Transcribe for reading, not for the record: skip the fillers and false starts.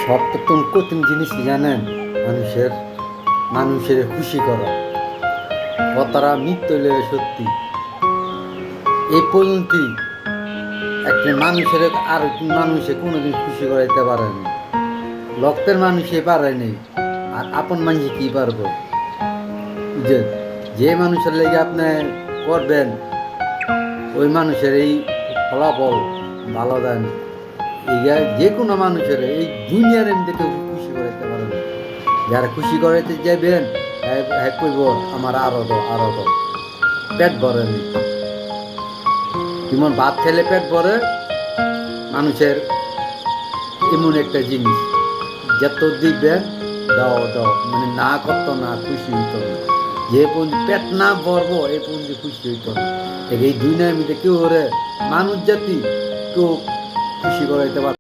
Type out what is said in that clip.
সবচেয়ে কঠিন জিনিস কি জানেন? মানুষের খুশি করা। কথাটা মৃত্যু হলে সত্যি। এই পর্যন্ত একটা মানুষের আর মানুষে কোনোদিন খুশি করাইতে পারেনি। রক্তের মানুষে পারেনি, আর আপন মানুষে কি পারবো? যে যে মানুষের লেগে আপনি করবেন, ওই মানুষের এই ফলাফল ভালো দেন। যে কোনো মানুষের এই দুনিয়ার এমনি কেউ খুশি করাইতে পারে না। যারা খুশি করাইতে যাবেন হ্যাঁ করব আমার আরো দাও পেট ভরেনি। যেমন ভাত খেলে পেট ভরে, মানুষের এমন একটা জিনিস যত দিবেন দাও মানে না করতো না, খুশি হইতো না। যে পর্যন্ত পেট না ভরবো এই পর্যন্ত খুশি হইতো না। এই দুনিয়ার মধ্যে কেউ মানুষ জাতি কেউ খুশি করাইতে পারে।